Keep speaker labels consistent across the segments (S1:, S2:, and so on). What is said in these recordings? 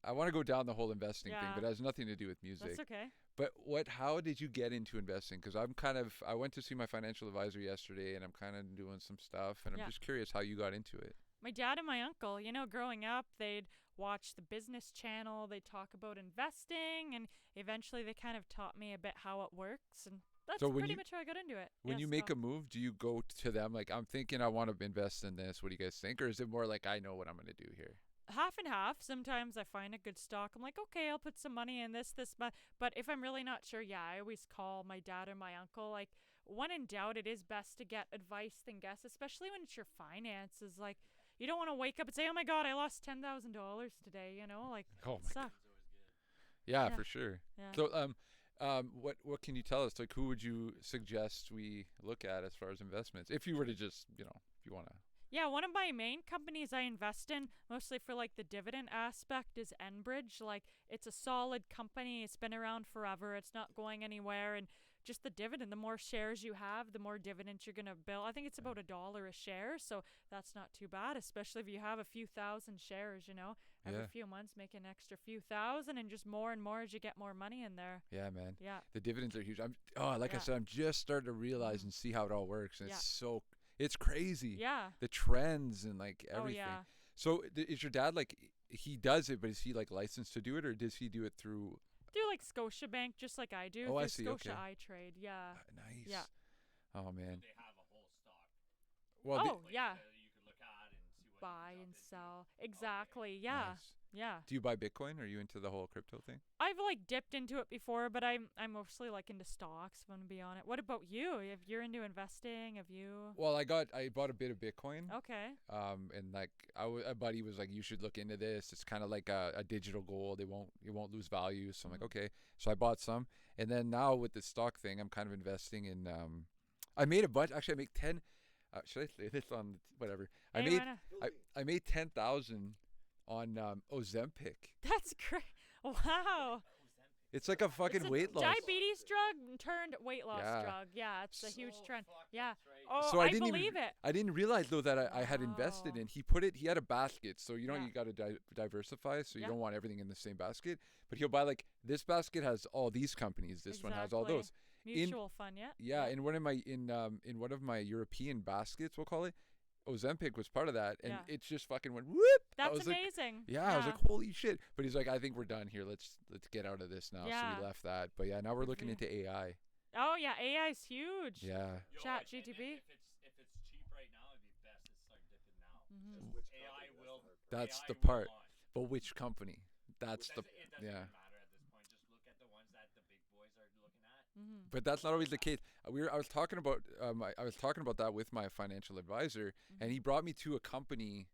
S1: I want to go down the whole investing thing,
S2: Yeah.
S1: but it has nothing to do with music.
S2: That's okay.
S1: But how did you get into investing? Because I went to see my financial advisor yesterday, and I'm kind of doing some stuff, and I'm
S2: Yeah.
S1: just curious how you got into it.
S2: My dad and my uncle, growing up, they'd watch the business channel, they'd talk about investing, and eventually they kind of taught me a bit how it works, and that's
S1: So when
S2: pretty
S1: you
S2: much how I got into it.
S1: when
S2: Yeah,
S1: you make
S2: stock.
S1: a move, do you go to them like, I'm thinking I want to invest in this? What do you guys think? Or is it more like, I know what I'm going to do here?
S2: Half and half. Sometimes I find a good stock. I'm like, okay, I'll put some money in this month. But if I'm really not sure, yeah, I always call my dad or my uncle. Like, when in doubt, it is best to get advice than guess, especially when it's your finances. Like, you don't want to wake up and say, oh my God, I lost $10,000 today, Like,
S1: Oh
S2: it
S1: my
S2: sucks.
S1: Yeah,
S2: Yeah.
S1: for sure.
S2: Yeah.
S1: So, what can you tell us? Like, who would you suggest we look at as far as investments? If you were to just, if you want to.
S2: Yeah, one of my main companies I invest in, mostly for like the dividend aspect, is Enbridge. Like, it's a solid company. It's been around forever. It's not going anywhere. And just the dividend, the more shares you have, the more dividends you're going to bill. I think it's about $1 a share. So that's not too bad, especially if you have a few thousand shares, every
S1: Yeah.
S2: few months make an extra few thousand and just more and more as you get more money in there.
S1: Yeah, man.
S2: Yeah.
S1: The dividends are huge. Like I
S2: Yeah.
S1: said, I'm just starting to realize and see how it all works, and
S2: Yeah.
S1: it's crazy.
S2: Yeah.
S1: The trends and like
S2: Oh,
S1: everything.
S2: yeah.
S1: So is your dad like, he does it, but is he like licensed to do it, or does he do it through?
S2: Do like Scotiabank, just like I do.
S1: Oh, I
S2: Through
S1: see,
S2: Scotia
S1: okay.
S2: I trade. Yeah.
S1: Nice.
S2: Yeah.
S1: Oh man.
S3: They have a whole stock
S1: Well,
S2: Oh, yeah.
S3: that you could look at and see what
S2: Buy
S3: it
S2: and
S3: jump into.
S2: sell. Exactly. Yeah.
S1: nice.
S2: Yeah.
S1: Do you buy Bitcoin? Are you into the whole crypto thing?
S2: I've like dipped into it before, but I'm mostly like into stocks, if I'm gonna be on it. What about you? If you're into investing, have you
S1: Well, I bought a bit of Bitcoin.
S2: Okay.
S1: And like a buddy was like, you should look into this. It's kind of like a digital gold. It won't lose value. So I'm like, okay. So I bought some, and then now with the stock thing, I'm kind of investing in. I made a bunch. Actually, I make 10. Should I say this on whatever?
S2: Hey, why not?
S1: I made 10,000 on Ozempic.
S2: That's great. Wow.
S1: It's like a fucking
S2: It's a
S1: weight loss.
S2: diabetes drug turned weight loss
S1: Yeah.
S2: drug. Yeah, it's a huge
S3: Oh,
S2: trend.
S3: fuck,
S2: Yeah.
S3: that's right.
S2: Oh,
S1: So
S2: I
S1: didn't
S2: believe
S1: even,
S2: it.
S1: I didn't realize though that I had invested
S2: Wow.
S1: in. He had a basket, so
S2: Yeah.
S1: you got to diversify, so you
S2: Yeah.
S1: don't want everything in the same basket. But he'll buy like, this basket has all these companies. This one has all
S2: Exactly.
S1: those.
S2: Mutual fund, yeah.
S1: Yeah, in one of my European baskets, we'll call it, Ozempic was part of that, and
S2: Yeah.
S1: it just fucking went whoop. I
S2: That's
S1: was like,
S2: amazing.
S1: I was like, holy shit. But he's like, I think we're done here. Let's get out of this now. So
S2: Yeah.
S1: we left that. But yeah, now we're
S2: Good
S1: looking
S2: for you.
S1: into AI.
S2: Oh yeah, AI is huge.
S1: Yeah.
S2: Chat
S3: and
S2: GTP.
S3: If it's cheap right now, it'd be best to start dipping now.
S2: Mhm.
S3: Because
S4: Which
S3: AI
S4: company?
S3: will.
S1: That's
S3: AI
S1: the
S3: will
S1: part.
S3: launch.
S1: But which company? That's
S3: It
S1: the
S3: doesn't
S1: yeah.
S3: even matter at this point. Just look at the ones that the big boys are looking at.
S2: Mm-hmm.
S1: But that's not always the case. I was talking about that with my financial advisor, and he brought me to a company.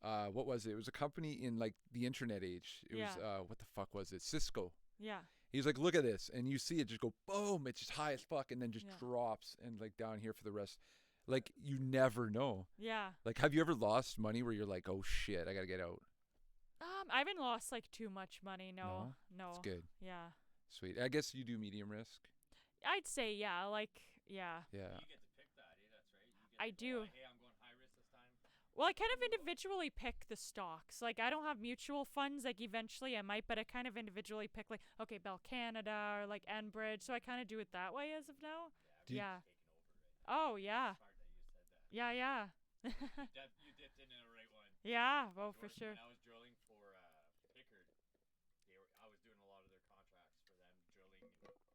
S1: What was it? It was a company in like the internet age. It was what the fuck was it? Cisco.
S2: Yeah.
S1: He's like, look at this, and you see it just go boom. It's just high as fuck, and then just
S2: Yeah.
S1: drops and like down here for the rest. Like you never know.
S2: Yeah.
S1: Like, have you ever lost money where you're like, oh shit, I gotta get out?
S2: I haven't lost like too much money. No.
S1: That's good.
S2: Yeah.
S1: Sweet. I guess you do medium risk.
S2: I'd say yeah. Like yeah.
S1: Yeah.
S3: You get to pick that, That's right. You get
S2: I
S3: to
S2: do.
S3: Go, hey, I'm going high risk this time.
S2: Well, I kind of individually pick the stocks. Like, I don't have mutual funds. Like, eventually I might, but I kind of individually pick, like, okay, Bell Canada or, like, Enbridge. So I kind of do it that way as of now.
S1: Do you-
S2: Yeah.
S3: Taking over right now.
S2: Oh, yeah.
S3: Smart that you said that.
S2: Yeah, yeah.
S3: You dipped into the right one.
S2: Yeah, well, for sure.
S3: When I was drilling for Pickard, I was doing a lot of their contracts for them, drilling for piping.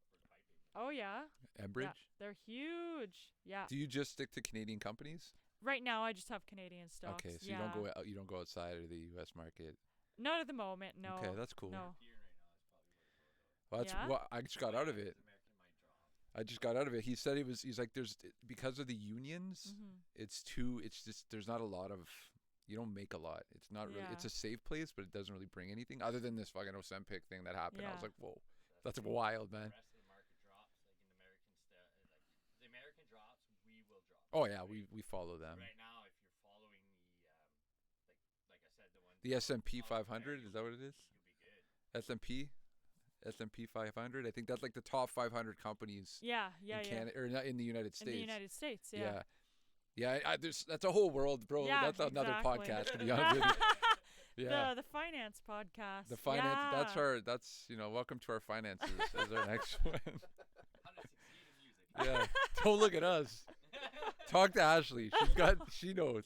S2: Oh, yeah.
S1: Enbridge.
S2: Yeah, they're huge. Yeah.
S1: Do you just stick to Canadian companies?
S2: Right now, I just have Canadian stocks.
S1: Okay, so
S2: yeah.
S1: you don't go outside of the U.S. market.
S2: Not at the moment, no.
S1: Okay, that's cool.
S2: No.
S3: European right now is probably where to go, though.
S1: Well, that's
S2: Yeah?
S1: what I just got out of it.
S3: American might drop.
S1: I just got out of it. He said he's like, because of the unions,
S2: Mhm.
S1: it's just there's not a lot of, you don't make a lot. It's not really,
S2: Yeah.
S1: it's a safe place, but it doesn't really bring anything other than this fucking Ozempic thing that happened. I was
S2: Yeah.
S1: like, whoa, that's wild, man.
S3: The rest of the market drops, like in American like the American drops, we will drop.
S1: Oh yeah, we follow them.
S3: Right now, if you're following the like I said, the one
S1: The S&P 500, is that what it is?
S3: you'll be good.
S1: S&P 500. I think that's like the top 500 companies
S2: Yeah,
S1: in
S2: yeah.
S1: Canada or not in the United
S2: In
S1: States.
S2: the United States, yeah.
S1: Yeah, that's a whole world, bro.
S2: Yeah,
S1: That's another
S2: exactly.
S1: podcast, to be honest with you. Yeah.
S2: The finance podcast.
S1: The finance. That's
S2: Yeah.
S1: our. That's welcome to our finances as our next one.
S3: How to succeed in music.
S1: Yeah. Don't look at us. Talk to Ashley. She knows.